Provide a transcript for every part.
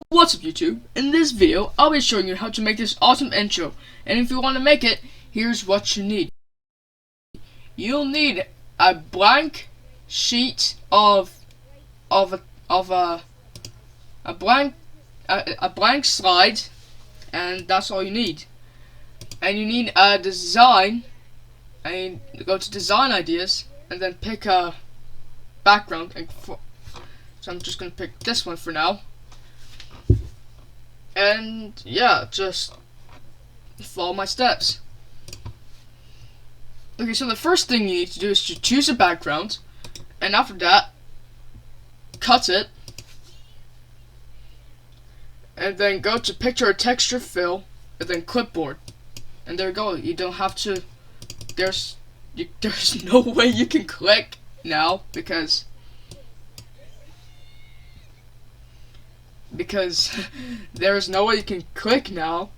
What's up YouTube? In this video, I'll be showing you how to make this awesome intro. And if you want to make it, here's what you need. You'll need a blank sheet of a blank slide, and that's all you need. And you need a design, and go to design ideas, and then pick a background. So I'm just gonna pick this one for now. And yeah, just follow my steps. Okay, so the first thing you need to do is to choose a background, and after that, cut it, and then go to picture or texture fill, and then clipboard, and there you go. You don't have to. There's no way you can click now because there's no way you can click now.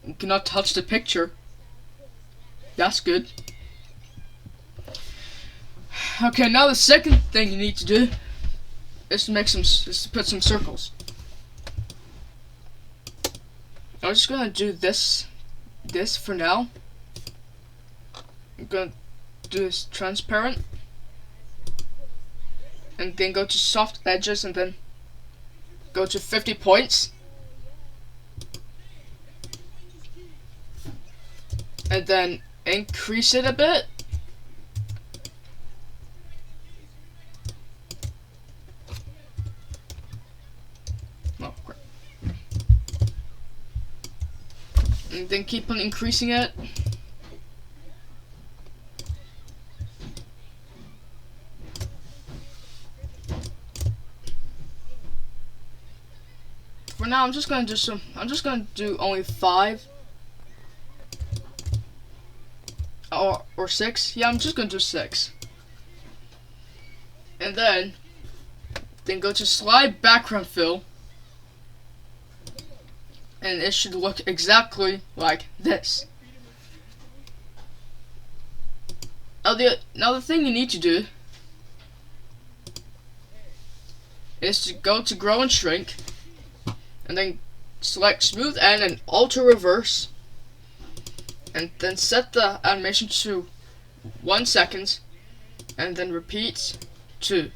You cannot touch the picture. That's good. Okay, now the second thing you need to do is to put some circles. I'm just gonna do this for now. I'm gonna do this transparent, and then go to soft edges, and then go to 50 points, and then increase it a bit. Oh, crap. And then keep on increasing it. For now, I'm just gonna do only 5 or 6. Yeah, I'm just gonna do 6. And then go to slide background fill, and it should look exactly like this. Now the thing you need to do is to go to grow and shrink, and then select smooth end and auto reverse, and then set the animation to 1 second, and then repeat 2.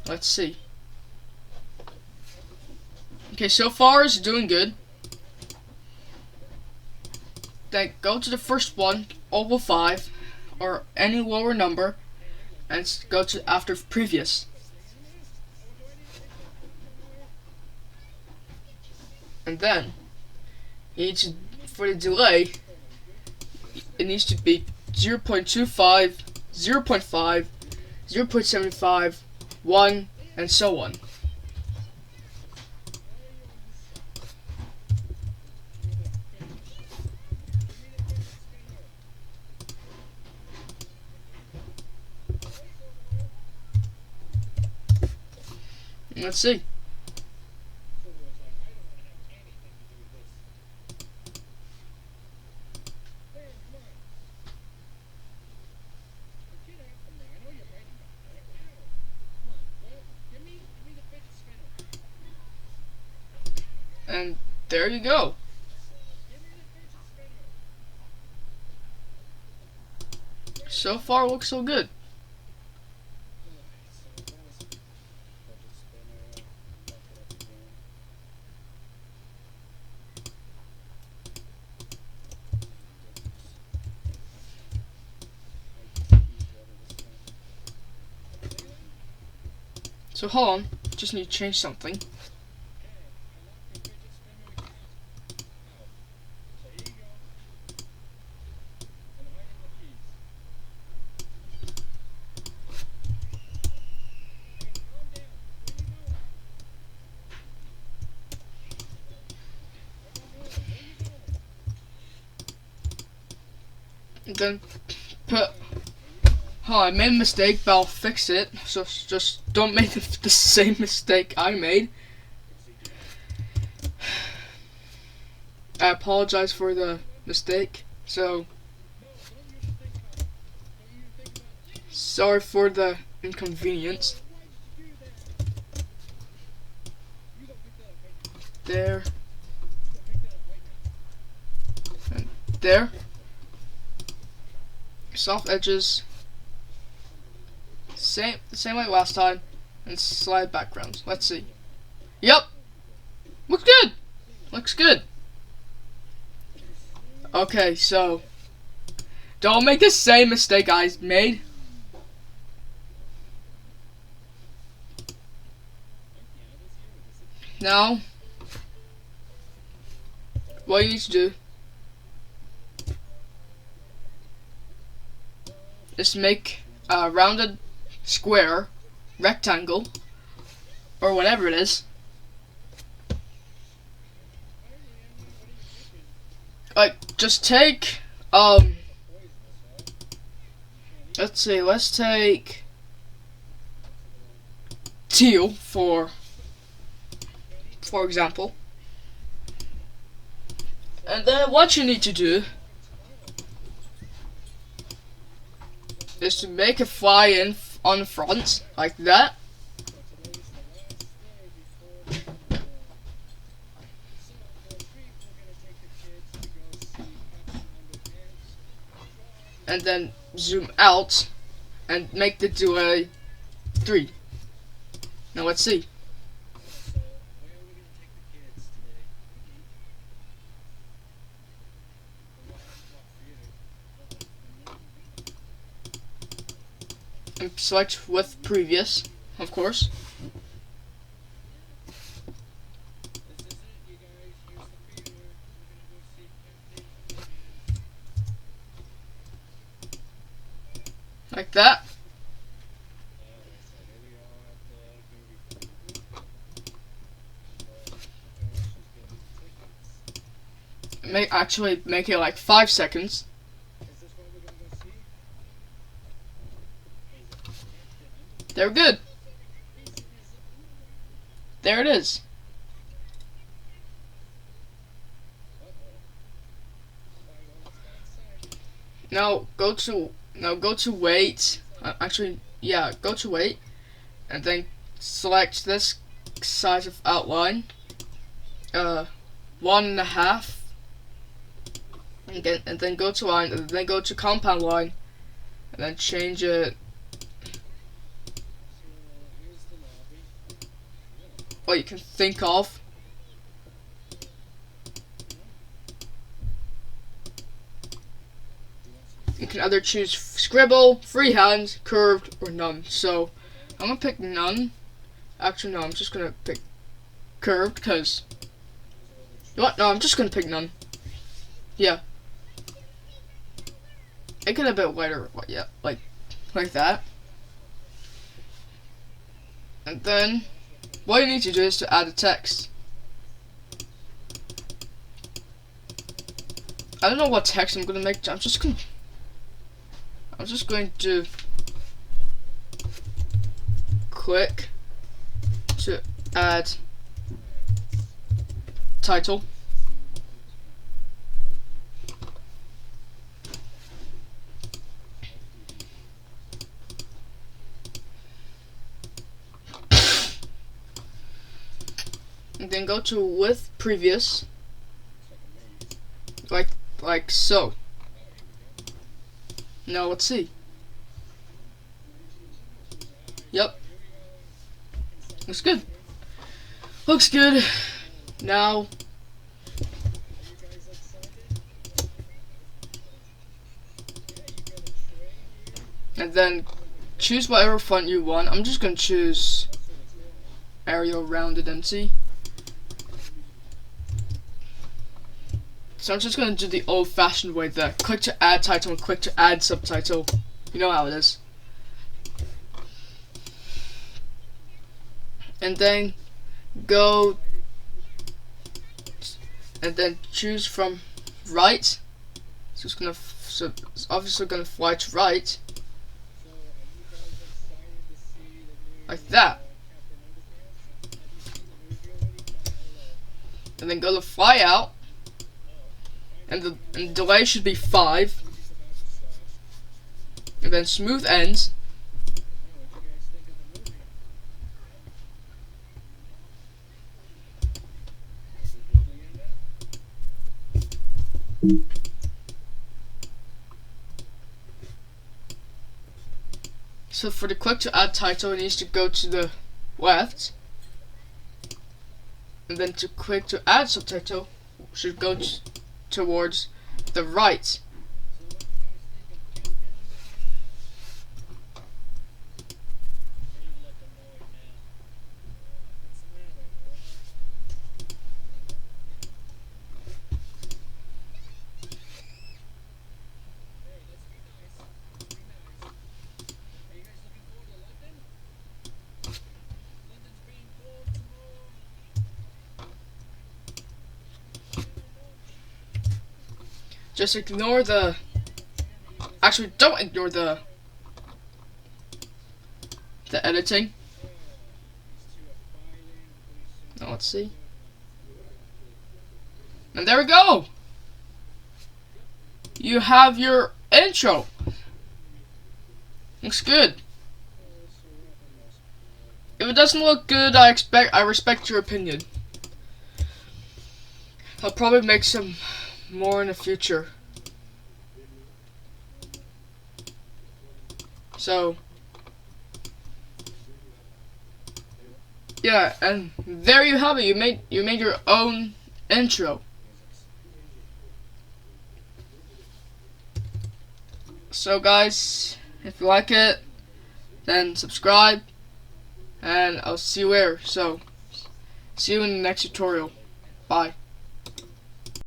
Let's see. Okay, so far it's doing good. Then go to the first one, oval 5, or any lower number, and go to after previous. And then, for the delay, it needs to be 0.25, 0.5, 0.75, 1, and so on. Let's see. And there you go. So far, looks so good. So hold on, just need to change something. And then put. Oh, I made a mistake, but I'll fix it. So just don't make the same mistake I made. I apologize for the mistake. So sorry for the inconvenience. there, and there. Soft edges, the same like last time, and slide backgrounds. Let's see. Yep, looks good. Looks good. Okay, so don't make the same mistake I made. Now, what you need to do is make a rounded square, rectangle, or whatever it is. Like, just take, let's see, let's take teal for example. And then what you need to do is to make a fly in on the front, like that. And then zoom out and make the delay 3. Now let's see. And select with previous, of course. Like that. Actually make it like 5 seconds. They're good. There it is. Now go to weight. Actually, yeah, go to weight, and then select this size of outline. 1.5. And then go to line, and then go to compound line, and then change it. What you can think of. You can either choose scribble, freehand, curved, or none. So I'm gonna pick none. Actually, no, I'm just gonna pick curved because. You know what? No, I'm just gonna pick none. Yeah. Make it a bit lighter. Yeah, like that. And then what you need to do is to add a text. I don't know what text I'm gonna make. I'm just going to click to add title. And then go to with previous, like so. Now let's see. Yep. Looks good. Looks good. Now and then choose whatever font you want. I'm just gonna choose Arial Rounded MC. So I'm just going to do the old-fashioned way there. Click to add title and click to add subtitle. You know how it is. And then go and then choose from right. So it's obviously going to fly to right. Like that. And then go to fly out. And the delay should be 5. And then smooth ends. So for the click to add title, it needs to go to the left, and then to click to add subtitle should go towards the right. Just ignore the... Actually, don't ignore the editing. Now let's see. And there we go! You have your intro. Looks good. If it doesn't look good, I respect your opinion. I'll probably make some more in the future. So yeah, and there you have it. You made your own intro. So guys, if you like it, then subscribe, and I'll see you later. So see you in the next tutorial. Bye.